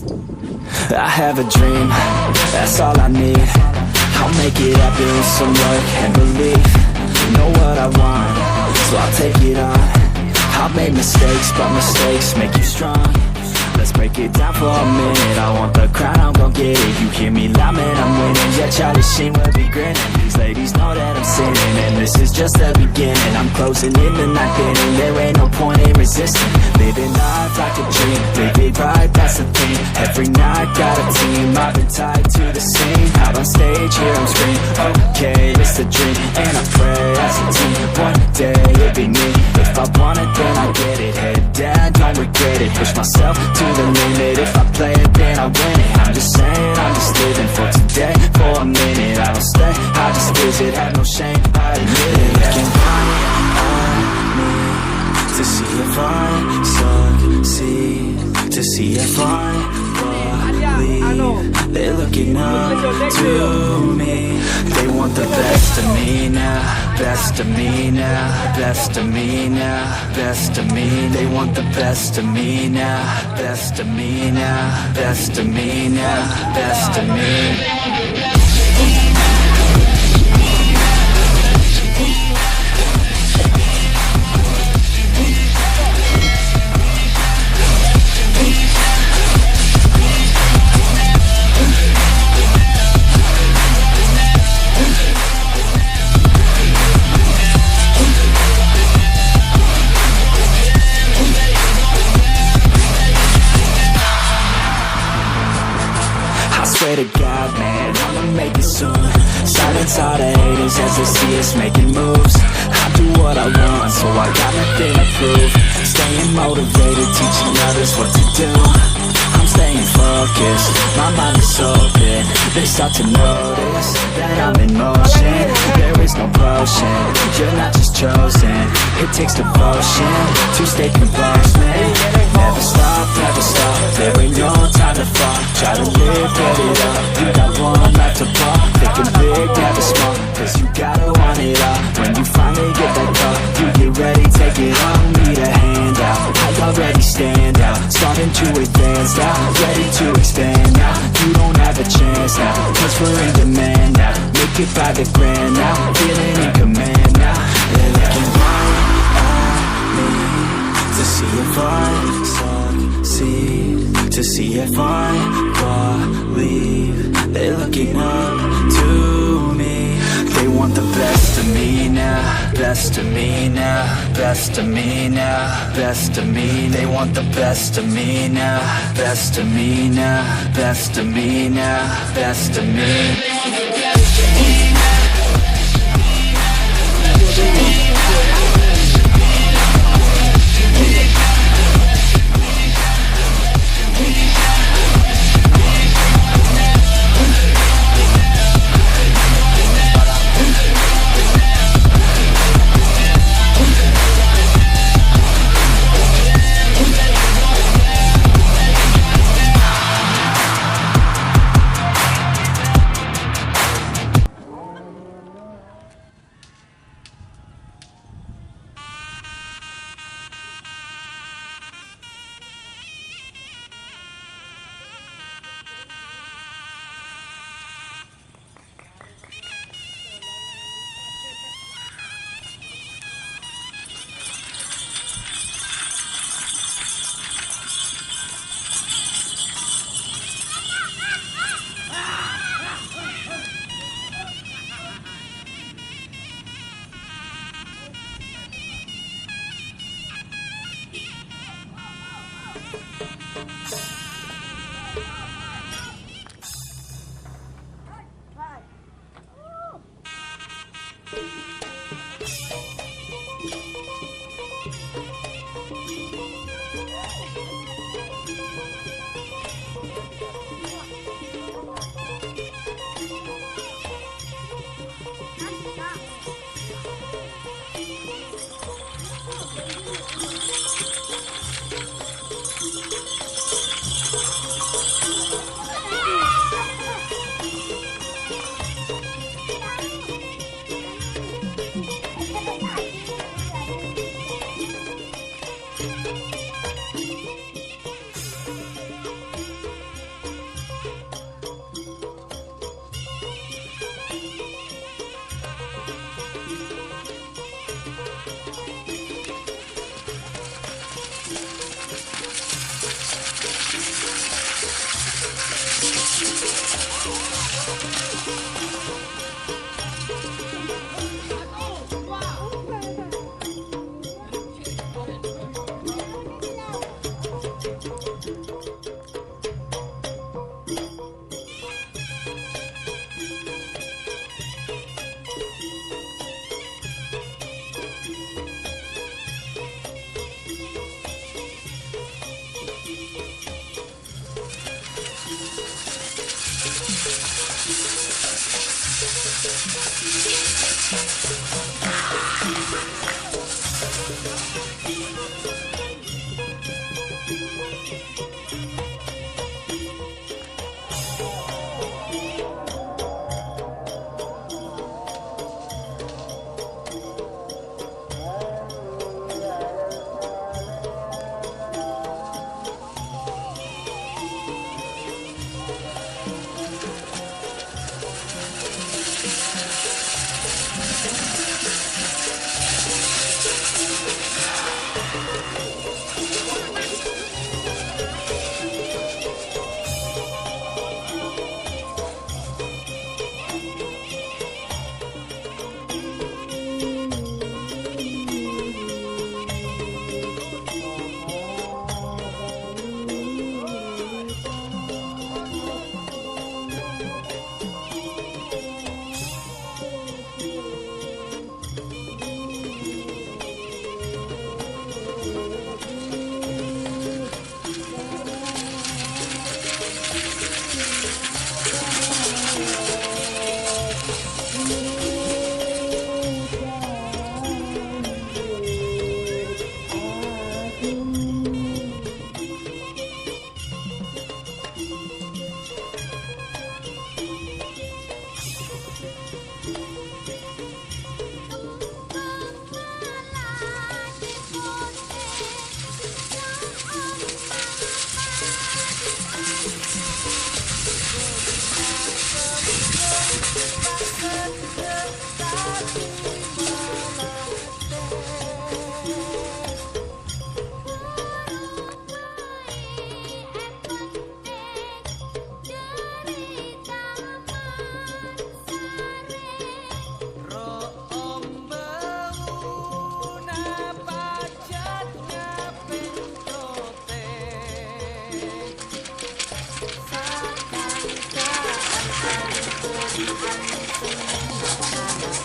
I have a dream, that's all I need. I'll make it happen with some work and belief. Know what I want, so I'll take it on. I've made mistakes, but mistakes make you strong. Let's break it down for a minute. I want the crown, I'm gon' get it. You hear me loud, man, I'm winning. Yeah, Charlie Sheen will be grinning. These ladies know that I'm sinning, and this is just the beginning. I'm closing in the night inning. There ain't no point in resisting. Living life like a dream, live it right, that's the thing. Every night, got a team, I've been tied to the scene. Out on stage, here I'm screaming, okay, it's a dream. And I pray as a team, one day it'll be me. If I want it, then I get it. Head down, don't regret it. Push myself to the limit. If I play it, then I win it. I'm just saying, I'm just living for today. For a minute, I don't stay, I just visit. Have no shame, I admit it. Looking right at me to see if I succeed, to see if I believe. They're looking up to me. They want the best of me now, best of me now, best of me now, best of me. They want the best of me now, best of me now, best of me now, best of me. Swear to God, man, I'ma make it soon. Silence all the haters as they see us making moves. I do what I want, so I got nothing to prove. Staying motivated, teaching others what to do. I'm staying focused, my mind is open. They start to notice that I'm in motion. There is no potion, you're not just chosen. It takes devotion to stay composed, man. Never stop, there ain't no time to fall. Try to live, get it up, you got one life to fall. Thinking big, never small, cause you gotta want it all. When you finally get that call, you get ready, take it on. Need a hand out, I already stand out. Starting to advance now, ready to expand now. You don't have a chance now, cause we're in demand now. Make it by the grand now, feeling in command now. They're looking right at me to see if I succeed, to see if I believe. They're looking up to me. They want the best of me now, best of me now, best of me now, best of me. They want the best of me now, best of me now, best of me now, best of me.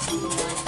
Thank you.